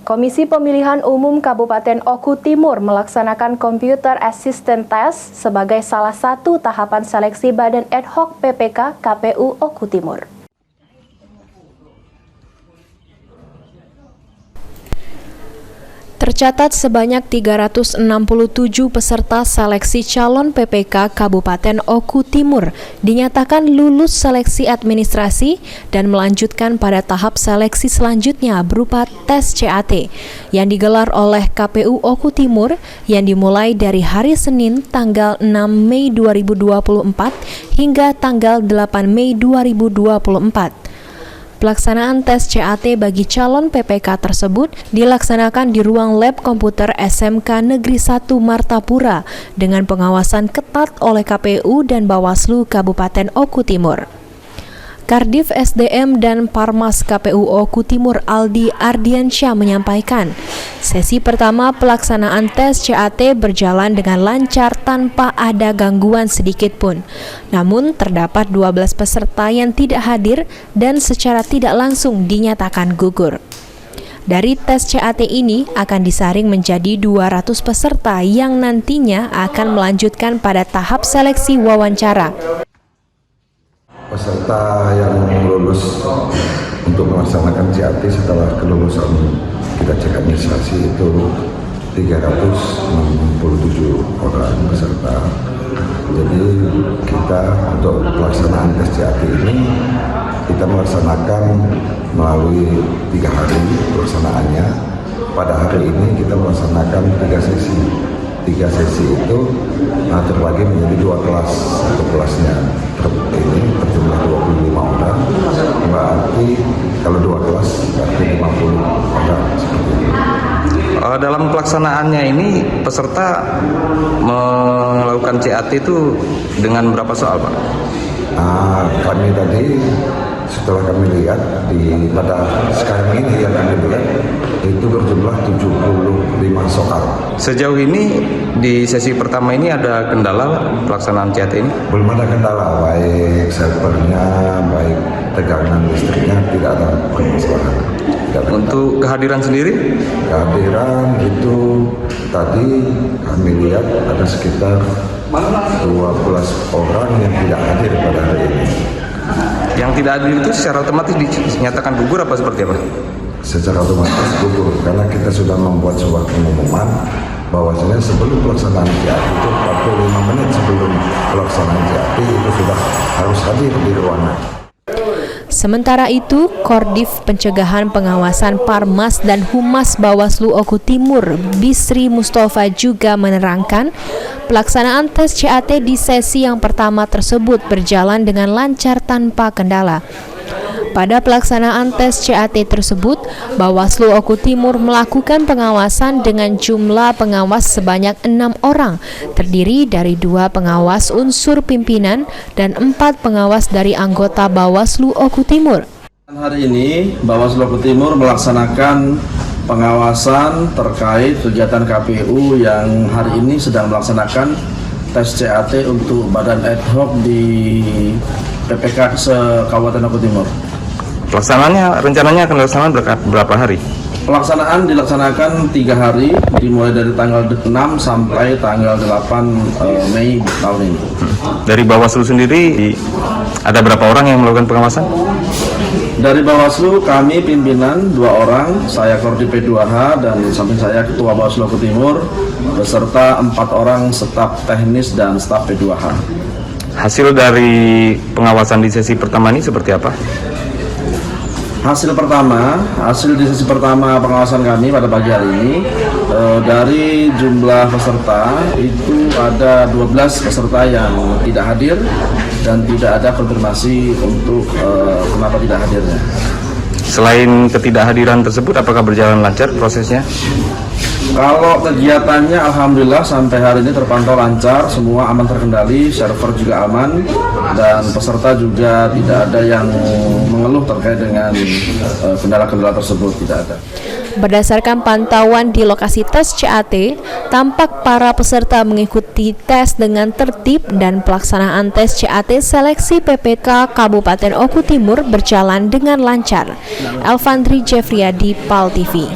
Komisi Pemilihan Umum Kabupaten Oku Timur melaksanakan Computer Assistant Test sebagai salah satu tahapan seleksi Badan Ad Hoc PPK KPU Oku Timur. Tercatat sebanyak 367 peserta seleksi calon PPK Kabupaten Oku Timur dinyatakan lulus seleksi administrasi dan melanjutkan pada tahap seleksi selanjutnya berupa tes CAT yang digelar oleh KPU Oku Timur yang dimulai dari hari Senin tanggal 6 Mei 2024 hingga tanggal 8 Mei 2024. Pelaksanaan tes CAT bagi calon PPK tersebut dilaksanakan di ruang lab komputer SMK Negeri 1 Martapura dengan pengawasan ketat oleh KPU dan Bawaslu Kabupaten Oku Timur. Kardif SDM dan Parmas KPU Oku Timur Aldi Ardiansyah menyampaikan, sesi pertama pelaksanaan tes CAT berjalan dengan lancar tanpa ada gangguan sedikit pun. Namun terdapat 12 peserta yang tidak hadir dan secara tidak langsung dinyatakan gugur. Dari tes CAT ini akan disaring menjadi 200 peserta yang nantinya akan melanjutkan pada tahap seleksi wawancara. Peserta yang lulus untuk melaksanakan CAT setelah kelulusan kita cek administrasi itu 367 orang peserta. Jadi kita untuk pelaksanaan tes CAT ini kita melaksanakan melalui 3 hari pelaksanaannya. Pada hari ini kita melaksanakan 3 sesi. 3 sesi itu terbagi menjadi 2 kelas. Satu kelasnya ini berjumlah 25 orang, berarti kalau 2 kelas berarti 50 orang seperti itu. Dalam pelaksanaannya ini peserta melakukan CAT itu dengan berapa soal, Pak? Kami tadi setelah kami lihat pada sekarang ini yang kami lihat itu berjumlah 75 soal. Sejauh ini di sesi pertama ini ada kendala pelaksanaan CAT ini? Belum ada kendala, baik servernya, baik tegangan listriknya tidak ada permasalahan. Untuk kehadiran sendiri? Kehadiran itu tadi kami lihat ada sekitar 12 orang yang tidak hadir pada hari ini. Yang tidak hadir itu secara otomatis dinyatakan gugur apa seperti apa? Secara otomatis gugur karena kita sudah membuat sebuah pengumuman bahwasanya sebelum pelaksanaan CAT itu 45 menit sebelum pelaksanaan CAT itu sudah harus hadir di ruangan. Sementara itu, Kordif Pencegahan Pengawasan Parmas dan Humas Bawaslu Oku Timur, Bisri Mustafa juga menerangkan, pelaksanaan tes CAT di sesi yang pertama tersebut berjalan dengan lancar tanpa kendala. Pada pelaksanaan tes CAT tersebut, Bawaslu Oku Timur melakukan pengawasan dengan jumlah pengawas sebanyak 6 orang, terdiri dari 2 pengawas unsur pimpinan dan 4 pengawas dari anggota Bawaslu Oku Timur. Hari ini, Bawaslu Oku Timur melaksanakan pengawasan terkait kegiatan KPU yang hari ini sedang melaksanakan tes CAT untuk Badan Ad Hoc di PPK Kabupaten Oku Timur. Pelaksanaannya rencananya akan dilaksanakan berapa hari? Pelaksanaan dilaksanakan 3 hari, dimulai dari tanggal 6 sampai tanggal 8 Mei tahun ini. Dari Bawaslu sendiri, ada berapa orang yang melakukan pengawasan? Dari Bawaslu, kami pimpinan 2 orang, saya Kordif P2H dan samping saya Ketua Bawaslu Oku Timur, beserta 4 orang staf teknis dan staf P2H. Hasil dari pengawasan di sesi pertama ini seperti apa? Hasil di sesi pertama pengawasan kami pada pagi hari ini, dari jumlah peserta itu ada 12 peserta yang tidak hadir dan tidak ada konfirmasi untuk kenapa tidak hadirnya. Selain ketidakhadiran tersebut, apakah berjalan lancar prosesnya? Kalau kegiatannya alhamdulillah sampai hari ini terpantau lancar, semua aman terkendali, server juga aman, dan peserta juga tidak ada yang mengeluh terkait dengan kendala-kendala tersebut, tidak ada. Berdasarkan pantauan di lokasi tes CAT, tampak para peserta mengikuti tes dengan tertib dan pelaksanaan tes CAT seleksi PPK Kabupaten Oku Timur berjalan dengan lancar. Elvandri Jeffriyadi, PAL TV.